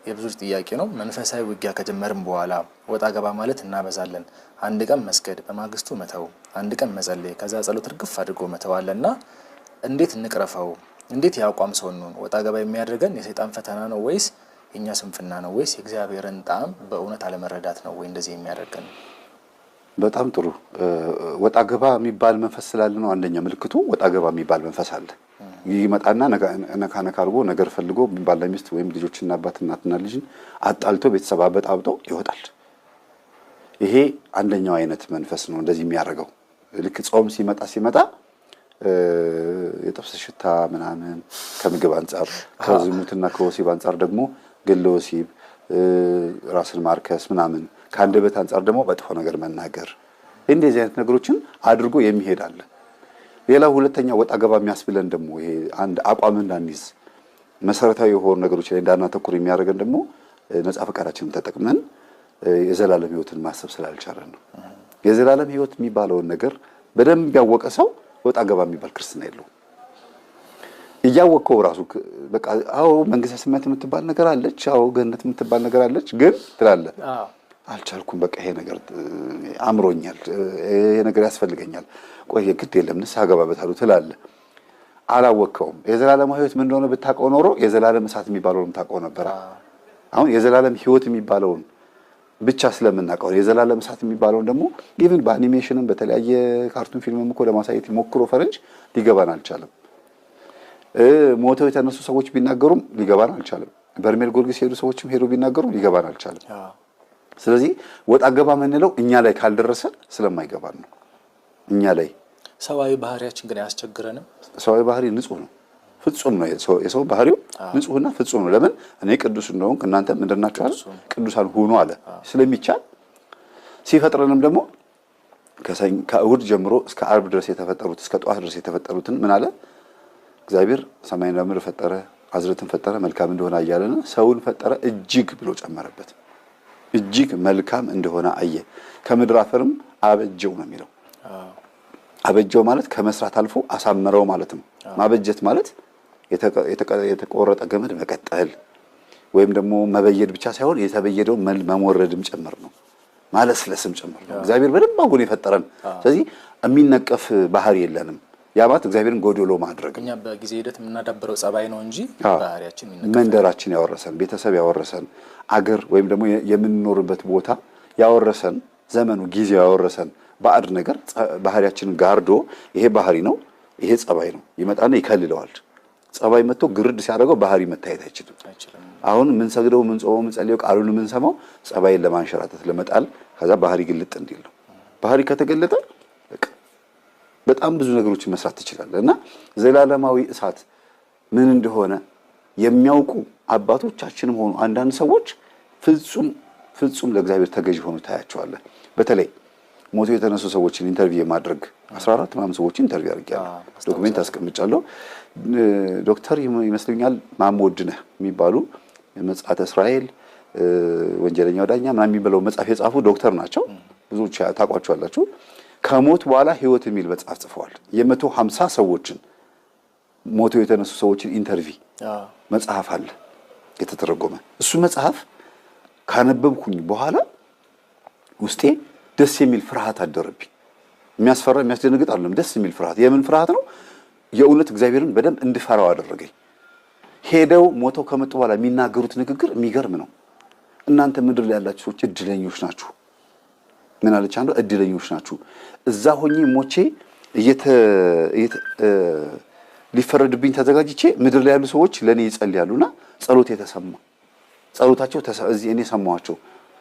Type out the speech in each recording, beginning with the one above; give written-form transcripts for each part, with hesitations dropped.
የብዙ ጥያቄ ነው። መንፈሳዊ ውጊያ ከጀመርን በኋላ ወጣ ገባ ማለት እናበዛለን። አንድ ቀን መስገድ በማግስቱ መተው፣ አንድ ቀን መጸለይ ከዛ ጸሎት እርግፍ አድርጎ መተው አለና እንዴት እንቅረፈው? እንዴት ያቋም ሰው ነው? ወጣ ገባ የሚያደርገን የሰይጣን ፈተና ነው ወይስ የኛ ስንፍና ነው ወይስ የእግዚአብሔርን ጣም በእውነት አለመረዳት ነው ወይ እንደዚህ የሚያደርገን? በጣም ጥሩ። ወጣ ገባ የሚባል መንፈስ ስላለ ነው አንደኛ ምልክቱ። ወጣ ገባ የሚባል መንፈስ አለ። ይመጣና ነካ አድርጎ ነገር ፈልጎ ባልና ሚስት ወይም ልጆችና አባት እናትና ልጅን አጣልቶ ቤተሰብ አበጣብጦ ይወጣል። ይሄ አንደኛው አይነት መንፈስ ነው እንደዚህ የሚያደርገው። ልክ ጾም ሲመጣ የጥብስ ሽታ ምናምን ከምግብ አንፃር፣ ከዝሙትና ከወሲብ አንፃር ደግሞ ግለ ወሲብ፣ ራስን ማርከስ ምናምን፣ ከአንደበት አንፃር ደግሞ መጥፎ ነገር መናገር፣ እንደዚህ አይነት ነገሮችን አድርጎ የሚሄድ አለ። ሌላው ሁለተኛ ወጣ ገባ የሚያስብለን ደግሞ ይሄ አንድ አቋም እንዳንይዝ መሰረታዊ የሆኑ ነገሮች ላይ እንዳናተኩር የሚያደርገን ደግሞ ነፃ ፈቃዳችንን ተጠቅመን የዘላለም ሕይወትን ማሰብ ስላልቻለን ነው። የዘላለም ሕይወት የሚባለውን ነገር በደንብ ያወቀ ሰው ወጣ ገባ የሚባል ክርስትና የለውም። እያወቀው ራሱ በቃ አዎ መንግስተ ሰማያት የምትባል ነገር አለች፣ አዎ ገነት የምትባል ነገር አለች፣ ግን ትላለህ አልቻልኩም፣ በቃ ይሄ ነገር አምሮኛል፣ ይሄ ነገር ያስፈልገኛል፣ ቆይ ግድ የለም ንስሐ ገባበታለሁ ትላለህ። አላወቀውም። የዘላለም ሕይወት ምን እንደሆነ ብታውቀው ኖሮ የዘላለም እሳት የሚባለውን ታውቀው ነበር። አሁን የዘላለም ሕይወት የሚባለውን ብቻ ስለምናውቀው የዘላለም እሳት የሚባለውን ደግሞ ኢቭን በአኒሜሽንም በተለያየ ካርቱን ፊልምም እኮ ለማሳየት ሞክሮ ፈረንጅ ሊገባን አልቻለም። ሞተው የተነሱ ሰዎች ቢናገሩም ሊገባን አልቻለም። በርሜል ጎልጊስ ሄዱ ሰዎችም ሄዱ ቢናገሩም ሊገባን አልቻለም። ስለዚህ ወጣ ገባ የምንለው እኛ ላይ ካልደረሰ ስለማይገባን ነው። እኛ ላይ ሰዋዊ ባህሪያችን ግን አያስቸግረንም። ሰዋዊ ባህሪ ንጹህ ነው፣ ፍጹም ነው። የሰው ባህሪው ንጹህና ፍጹም ነው። ለምን እኔ ቅዱስ እንደሆንኩ እናንተ ምንድን ናችሁ አለ? ቅዱሳን ሁኑ አለ። ስለሚቻል ሲፈጥረንም ደግሞ ከእሁድ ጀምሮ እስከ ዓርብ ድረስ የተፈጠሩት እስከ ጠዋት ድረስ የተፈጠሩትን ምን አለ? እግዚአብሔር ሰማይና ምድር ፈጠረ፣ አዝርዕትን ፈጠረ፣ መልካም እንደሆነ አያለና ሰውን ፈጠረ እጅግ ብሎ ጨመረበት። እጅግ መልካም እንደሆነ አየ፣ ከምድር አፈርም አበጀው ነው የሚለው። አበጀው ማለት ከመስራት አልፎ አሳመረው ማለት ነው። ማበጀት ማለት የተቆረጠ ገመድ መቀጠል ወይም ደግሞ መበየድ ብቻ ሳይሆን የተበየደው መሞረድም ጭምር ነው፣ ማለስለስም ጭምር ነው። እግዚአብሔር በደንብ አጉን የፈጠረን። ስለዚህ የሚነቀፍ ባህሪ የለንም። ያ ማለት እግዚአብሔርን ጎዶሎ ማድረግ እኛ በጊዜ ሂደት የምናዳብረው ጸባይ ነው እንጂ ባህሪያችን መንደራችን ያወረሰን፣ ቤተሰብ ያወረሰን፣ አገር ወይም ደግሞ የምንኖርበት ቦታ ያወረሰን፣ ዘመኑ ጊዜው ያወረሰን ባዕድ ነገር ባህሪያችንን ጋርዶ ይሄ ባህሪ ነው ይሄ ጸባይ ነው ይመጣና ይከልለዋል። ጸባይ መጥቶ ግርድ ሲያደርገው ባህሪ መታየት አይችልም። አሁን ምን ሰግደው ምን ጾመው ምን ጸልየው ቃሉን ምን ሰማው ጸባይን ለማንሸራተት ለመጣል ከዛ ባህሪ ግልጥ እንዲል ነው። ባህሪ ከተገለጠ በጣም ብዙ ነገሮችን መስራት ትችላለህ። እና ዘላለማዊ እሳት ምን እንደሆነ የሚያውቁ አባቶቻችንም ሆኑ አንዳንድ ሰዎች ፍጹም ለእግዚአብሔር ተገዥ ሆኑ ታያቸዋለህ። በተለይ ሞቶ የተነሱ ሰዎችን ኢንተርቪው ማድረግ 14 ምናምን ሰዎችን ኢንተርቪው አድርጌያለሁ፣ ዶክመንት አስቀምጫለሁ። ዶክተር ይመስለኛል ማሞ ወድነህ የሚባሉ መጽሐፈ እስራኤል ወንጀለኛው ዳኛ ምናምን የሚባለው መጽሐፍ የጻፉ ዶክተር ናቸው። ብዙዎች ታውቋቸዋላችሁ። ከሞት በኋላ ህይወት የሚል መጽሐፍ ጽፈዋል። የ150 ሰዎችን ሞቶ የተነሱ ሰዎችን ኢንተርቪው መጽሐፍ አለ የተተረጎመ። እሱ መጽሐፍ ካነበብኩኝ በኋላ ውስጤ ደስ የሚል ፍርሃት አደረብኝ። የሚያስፈራ የሚያስደነግጥ አይደለም፣ ደስ የሚል ፍርሃት። የምን ፍርሃት ነው? የእውነት እግዚአብሔርን በደንብ እንድፈራው አደረገኝ። ሄደው ሞተው ከመጡ በኋላ የሚናገሩት ንግግር የሚገርም ነው። እናንተ ምድር ላይ ያላችሁ ሰዎች እድለኞች ናችሁ። ምን አለች አንዱ? እድለኞች ናችሁ። እዛ ሆኜ ሞቼ ሊፈረድብኝ ተዘጋጅቼ ምድር ላይ ያሉ ሰዎች ለኔ ይጸልያሉና ጸሎቴ ተሰማ። ጸሎታቸው እዚህ እኔ ሰማዋቸው።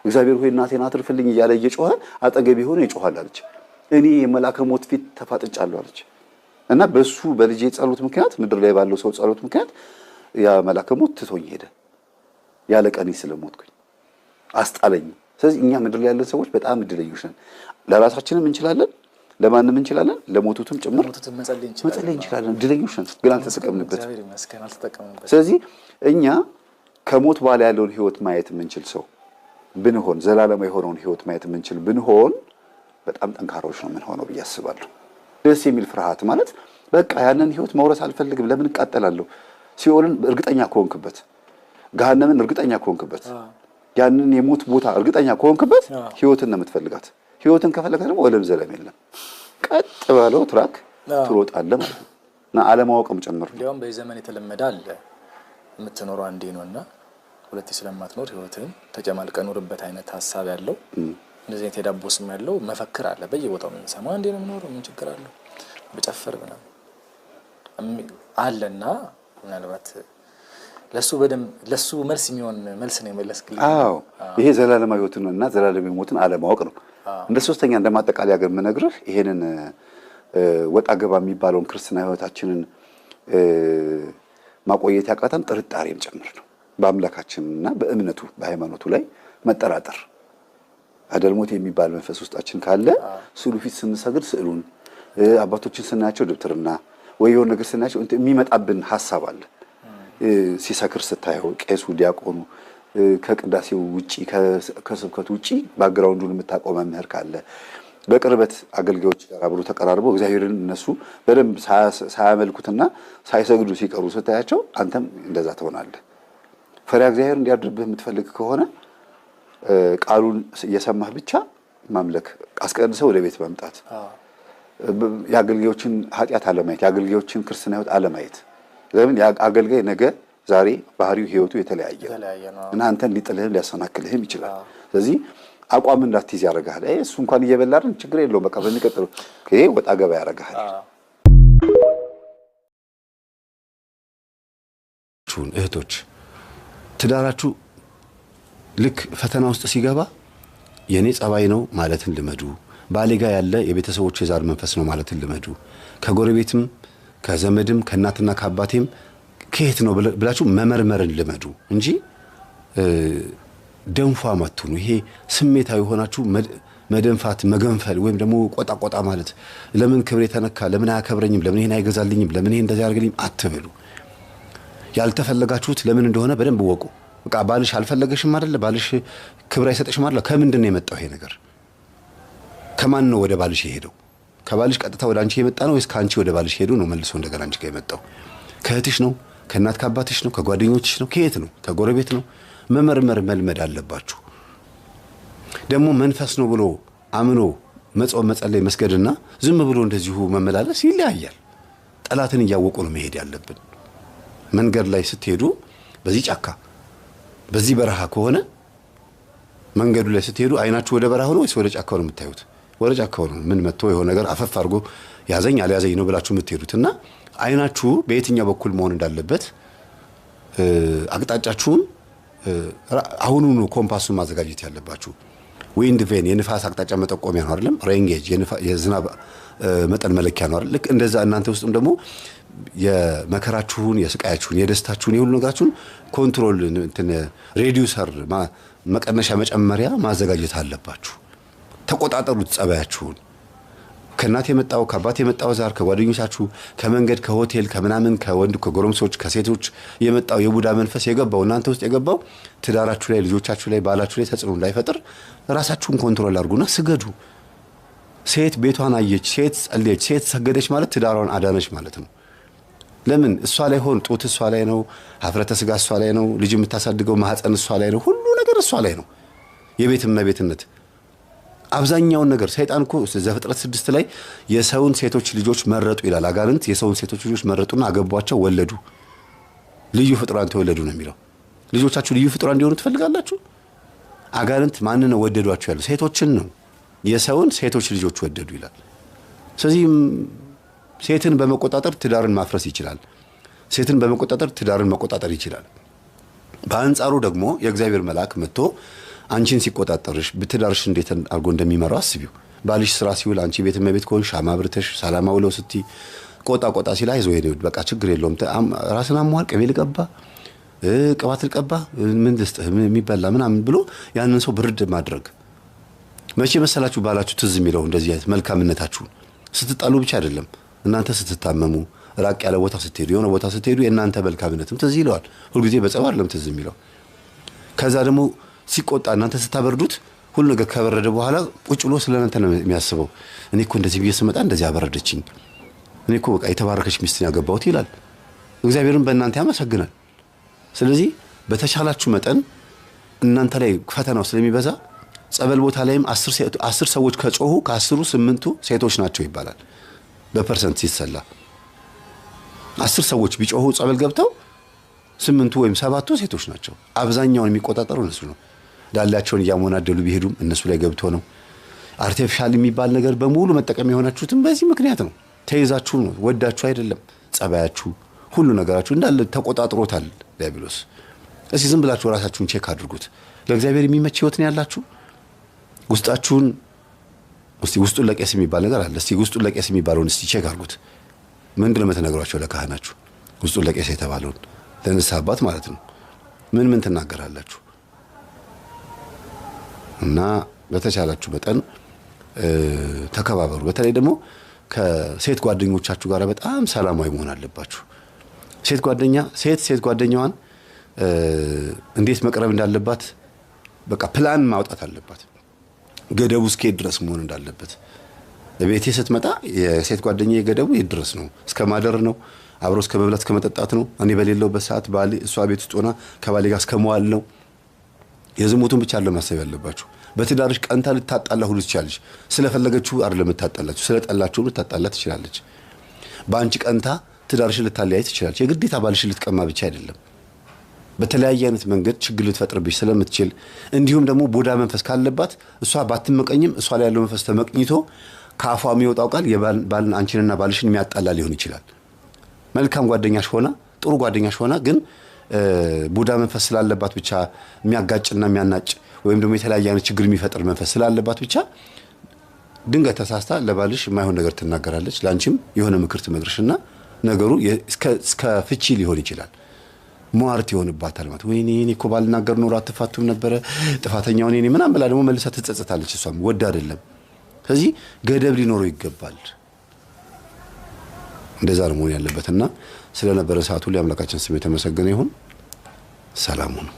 እግዚአብሔር ሆይ እናቴን አትርፍልኝ እያለ እየጮኸ አጠገቤ ሆነ ይጮሃል አለች። እኔ የመላከ ሞት ፊት ተፋጥጫለሁ አለች። እና በሱ በልጄ ጸሎት ምክንያት ምድር ላይ ባለው ሰው ጸሎት ምክንያት ያ መላከ ሞት ትቶኝ ሄደ። ያለ ቀኔ ስለሞትኩኝ አስጣለኝ። ስለዚህ እኛ ምድር ላይ ያለን ሰዎች በጣም እድለኞች ነን። ለራሳችንም እንችላለን፣ ለማንም እንችላለን፣ ለሞቱትም ጭምር መጸለይ እንችላለን። እድለኞች ነን፣ ግን አልተጠቀምንበት። ስለዚህ እኛ ከሞት በኋላ ያለውን ህይወት ማየት የምንችል ሰው ብንሆን፣ ዘላለም የሆነውን ህይወት ማየት የምንችል ብንሆን በጣም ጠንካራዎች ነው የምንሆነው ብዬ አስባለሁ። ደስ የሚል ፍርሃት ማለት በቃ ያንን ህይወት መውረስ አልፈልግም፣ ለምን እቃጠላለሁ? ሲኦልን እርግጠኛ ከሆንክበት ገሃነምን እርግጠኛ ከሆንክበት ያንን የሞት ቦታ እርግጠኛ ከሆንክበት ህይወትን ነው የምትፈልጋት። ህይወትን ከፈለከ ደግሞ ወለም ዘለም የለም ቀጥ ባለው ትራክ ትሮጣለህ ማለት ነው። እና አለማወቅም ጭምር ነው። ያውም በዘመን የተለመደ አለ የምትኖረው አንዴ ነውና ሁለቴ ስለማትኖር ህይወትን ተጨማልቀ ኖርበት አይነት ሐሳብ ያለው እንደዚህ አይነት የዳቦ ስም ያለው መፈክር አለ በየቦታው የምንሰማው። አንዴ ነው የምኖረው ምን ችግር አለው በጨፈር ምናምን አለና ምናልባት ለሱ መልስ የሚሆን መልስ ነው የመለስክልኝ። አዎ ይሄ ዘላለማዊ ህይወትና ዘላለማዊ ሞትን አለማወቅ ነው። እንደ ሶስተኛ እንደማጠቃለያ ግን የምነግርህ ይሄንን ወጣ ገባ የሚባለውን ክርስትና ህይወታችንን ማቆየት ያቃተን ጥርጣሬም ጭምር ነው። በአምላካችንና በእምነቱ በሃይማኖቱ ላይ መጠራጠር አደልሞት የሚባል መንፈስ ውስጣችን ካለ ስዕሉ ፊት ስንሰግድ ስዕሉን አባቶችን ስናያቸው ደብተርና ወይ የሆነ ነገር ስናያቸው የሚመጣብን ሐሳብ አለ። ሲሰክር ስታየው ቄሱ ዲያቆኑ ከቅዳሴው ውጪ ከስብከቱ ውጪ ባክግራውንዱን የምታቆም መምህር ካለ በቅርበት አገልጋዮች ጋር አብሮ ተቀራርበው እግዚአብሔርን እነሱ በደንብ ሳያመልኩትና ሳይሰግዱ ሲቀሩ ስታያቸው አንተም እንደዛ ትሆናለህ። ፈሪሃ እግዚአብሔር እንዲያድርብህ የምትፈልግ ከሆነ ቃሉን እየሰማህ ብቻ ማምለክ አስቀድሰው ወደ ቤት መምጣት የአገልጋዮችን ኃጢአት አለማየት የአገልጋዮችን ክርስትና ህይወት አለማየት። ለምን አገልጋይ ነገ ዛሬ ባህሪው ህይወቱ የተለያየ ነው እና አንተን ሊጥልህም ሊያሰናክልህም ይችላል። ስለዚህ አቋም እንዳትይዝ ያደርጋል። እሱ እንኳን እየበላርን ችግር የለውም በቃ በሚቀጥለው ይሄ ወጣ ገባ ያደርጋል። እህቶች ትዳራችሁ ልክ ፈተና ውስጥ ሲገባ የኔ ጸባይ ነው ማለትን ልመዱ። ባሌ ጋር ያለ የቤተሰቦች የዛር መንፈስ ነው ማለትን ልመዱ። ከጎረቤትም ከዘመድም ከእናትና ከአባቴም ከየት ነው ብላችሁ መመርመርን ልመዱ እንጂ ደንፏ ማትሁኑ። ይሄ ስሜታዊ ሆናችሁ መደንፋት መገንፈል ወይም ደግሞ ቆጣ ማለት ለምን ክብሬ ተነካ፣ ለምን አያከብረኝም፣ ለምን ይሄን አይገዛልኝም፣ ለምን ይሄን እንደዚህ ያርግልኝ አትበሉ። ያልተፈለጋችሁት ለምን እንደሆነ በደንብ ወቁ። በቃ ባልሽ አልፈለገሽም አይደለ? ባልሽ ክብር አይሰጥሽም አይደለ? ከምንድን ነው የመጣው ይሄ ነገር? ከማን ነው ወደ ባልሽ የሄደው? ከባልሽ ቀጥታ ወደ አንቺ የመጣ ነው ወይስ ካንቺ ወደ ባልሽ ሄዶ ነው መልሶ እንደገና አንቺ ጋር የመጣው? ከእህትሽ ነው? ከእናት ከአባትሽ ነው? ከጓደኞችሽ ነው? ከየት ነው? ከጎረቤት ነው? መመርመር መልመድ አለባችሁ። ደግሞ መንፈስ ነው ብሎ አምኖ መጾም መጸለይ መስገድና ዝም ብሎ እንደዚሁ መመላለስ ይለያያል። ጠላትን እያወቁ ነው መሄድ ያለብን። መንገድ ላይ ስትሄዱ በዚህ ጫካ በዚህ በረሃ ከሆነ መንገዱ ላይ ስትሄዱ አይናችሁ ወደ በረሃው ነው ወይስ ወደ ጫካው ነው የምታዩት? ወደ ጫካው ነው። ምን መጥቶ የሆነ ነገር አፈፍ አድርጎ ያዘኝ አልያዘኝ ነው ብላችሁ የምትሄዱትና አይናችሁ በየትኛው በኩል መሆን እንዳለበት አቅጣጫችሁን አሁኑኑ ኮምፓሱን ማዘጋጀት ያለባችሁ። ዊንድ ቬን የንፋስ አቅጣጫ መጠቆሚያ ነው አይደለም? ሬንጌጅ የዝናብ መጠን መለኪያ ነው አይደል? ልክ እንደዛ እናንተ ውስጥም ደግሞ የመከራችሁን የስቃያችሁን የደስታችሁን የሁሉ ነገራችሁን ኮንትሮል እንትን ሬዲዩሰር መቀነሻ መጨመሪያ ማዘጋጀት አለባችሁ። ተቆጣጠሩት ጸባያችሁን። ከእናት የመጣው ከአባት የመጣው ዛር ከጓደኞቻችሁ ከመንገድ ከሆቴል ከምናምን ከወንድ ከጎረምሶች ከሴቶች የመጣው የቡዳ መንፈስ የገባው እናንተ ውስጥ የገባው ትዳራችሁ ላይ ልጆቻችሁ ላይ ባላችሁ ላይ ተጽዕኖ እንዳይፈጥር ራሳችሁን ኮንትሮል አድርጉና ስገዱ። ሴት ቤቷን አየች፣ ሴት ጸለየች፣ ሴት ሰገደች ማለት ትዳሯን አዳነች ማለት ነው። ለምን እሷ ላይ ሆን ጡት እሷ ላይ ነው፣ ሀፍረተ ስጋ እሷ ላይ ነው፣ ልጅ የምታሳድገው ማህፀን እሷ ላይ ነው፣ ሁሉ ነገር እሷ ላይ ነው። የቤትና ቤትነት አብዛኛውን ነገር ሰይጣን እኮ ዘፍጥረት 6 ላይ የሰውን ሴቶች ልጆች መረጡ ይላል። አጋንንት የሰውን ሴቶች ልጆች መረጡና አገቧቸው፣ ወለዱ፣ ልዩ ፍጡራን ተወለዱ ነው የሚለው። ልጆቻችሁ ልዩ ፍጡራን እንዲሆኑ ትፈልጋላችሁ? አጋንንት ማንን ነው ወደዷቸው ያለው? ሴቶችን ነው። የሰውን ሴቶች ልጆች ወደዱ ይላል። ስለዚህ ሴትን በመቆጣጠር ትዳርን ማፍረስ ይችላል። ሴትን በመቆጣጠር ትዳርን መቆጣጠር ይችላል። በአንጻሩ ደግሞ የእግዚአብሔር መልአክ መጥቶ አንቺን ሲቆጣጠርሽ በትዳርሽ እንዴት አድርጎ እንደሚመራው አስቢው። ባልሽ ስራ ሲውል አንቺ ቤት መቤት ከሆን ሻማ ብርተሽ ሰላም አውለው ስቲ ቆጣ ሲል አይዞህ ሄደ በቃ ችግር የለውም ራስን አሟል ቅቤ ልቀባ ቅባት ልቀባ ምን ልስጥህ የሚበላ ምናምን ብሎ ያንን ሰው ብርድ ማድረግ። መቼ መሰላችሁ ባላችሁ ትዝ የሚለው እንደዚህ አይነት መልካምነታችሁ ስትጣሉ ብቻ አይደለም፣ እናንተ ስትታመሙ ራቅ ያለ ቦታ ስትሄዱ የሆነ ቦታ ስትሄዱ የእናንተ መልካምነትም ትዝ ይለዋል። ሁልጊዜ በጸባ አይደለም ትዝ የሚለው። ከዛ ደግሞ ሲቆጣ እናንተ ስታበርዱት ሁሉ ነገር ከበረደ በኋላ ቁጭ ብሎ ስለእናንተ ነው የሚያስበው። እኔ እኮ እንደዚህ ብዬ ስመጣ እንደዚህ አበረደችኝ፣ እኔ እኮ በቃ የተባረከች ሚስትን ያገባሁት ይላል። እግዚአብሔርን በእናንተ ያመሰግናል። ስለዚህ በተቻላችሁ መጠን እናንተ ላይ ፈተናው ስለሚበዛ ጸበል ቦታ ላይም 10 ሰዎች ከጮሁ ከ10ሩ 8ቱ ሴቶች ናቸው ይባላል። በፐርሰንት ሲሰላ 10 ሰዎች ቢጮሁ ጸበል ገብተው 8ቱ ወይም 7ቱ ሴቶች ናቸው። አብዛኛውን የሚቆጣጠሩ እነሱ ነው። ዳላቸውን እያሞናደሉ ቢሄዱም እነሱ ላይ ገብቶ ነው። አርቲፊሻል የሚባል ነገር በሙሉ መጠቀም የሆናችሁትም በዚህ ምክንያት ነው። ተይዛችሁ ነው፣ ወዳችሁ አይደለም። ጸባያችሁ፣ ሁሉ ነገራችሁ እንዳለ ተቆጣጥሮታል ዲያብሎስ። እስቲ ዝም ብላችሁ ራሳችሁን ቼክ አድርጉት። ለእግዚአብሔር የሚመች ህይወት ነው ያላችሁ? ውስጣችሁን እስቲ ውስጡን ለቄስ የሚባል ነገር አለ። እስቲ ውስጡን ለቄስ የሚባለውን እስቲ ቼክ አድርጉት። ምንድን ነው የምትነግሯቸው ለካህናችሁ? ውስጡን ለቄስ የተባለውን ለንስሐ አባት ማለት ነው። ምን ትናገራላችሁ? እና በተቻላችሁ መጠን ተከባበሩ። በተለይ ደግሞ ከሴት ጓደኞቻችሁ ጋር በጣም ሰላማዊ መሆን አለባችሁ። ሴት ጓደኛዋን እንዴት መቅረብ እንዳለባት በቃ ፕላን ማውጣት አለባት። ገደቡ እስከ ድረስ መሆን እንዳለበት። ለቤቴ ስትመጣ የሴት ጓደኛዬ ገደቡ ድረስ ነው፣ እስከ ማደር ነው፣ አብሮ እስከ መብላት እስከ መጠጣት ነው። እኔ በሌለውበት ሰዓት ባሌ እሷ ቤት ውስጥ ሆና ከባሌ ጋር እስከ መዋል ነው። የዝሙቱን ብቻ አይደለም ማሰብ ያለባችሁ። በትዳርሽ ቀንታ ልታጣላ ሁሉ ትችላለች። ስለፈለገችው አይደለም ልታጣላችሁ፣ ስለጠላችሁ ልታጣላ ትችላለች። በአንቺ ቀንታ ትዳርሽን ልታለያይ ትችላለች። የግዴታ ባልሽን ልትቀማ ብቻ አይደለም። በተለያየ አይነት መንገድ ችግር ልትፈጥርብሽ ስለምትችል እንዲሁም ደግሞ ቡዳ መንፈስ ካለባት እሷ ባትመቀኝም እሷ ላይ ያለው መንፈስ ተመቅኝቶ ከአፏ የሚወጣው ቃል የባልን አንቺንና ባልሽን የሚያጣላ ሊሆን ይችላል። መልካም ጓደኛሽ ሆና ጥሩ ጓደኛሽ ሆና ግን ቡዳ መንፈስ ስላለባት ብቻ የሚያጋጭና የሚያናጭ ወይም ደግሞ የተለያየ አይነት ችግር የሚፈጥር መንፈስ ስላለባት ብቻ ድንገት ተሳስታ ለባልሽ የማይሆን ነገር ትናገራለች። ላንቺም የሆነ ምክር ትመክርሽና ነገሩ እስከ ፍቺ ሊሆን ይችላል። ሟርት ይሆንባታል ማለት ወይኔ እኔ እኮ ባልናገር ኖሮ አትፋቱም ነበረ፣ ጥፋተኛው እኔ ምናምን ብላ ደግሞ መልሳ ትጸጸታለች። እሷም ወድ አይደለም። ስለዚህ ገደብ ሊኖረው ይገባል። እንደዛ ነው መሆን ያለበትና ስለነበረ ሰዓቱ ላይ አምላካችን ስም የተመሰገነ ይሁን። ሰላም ሁኑ።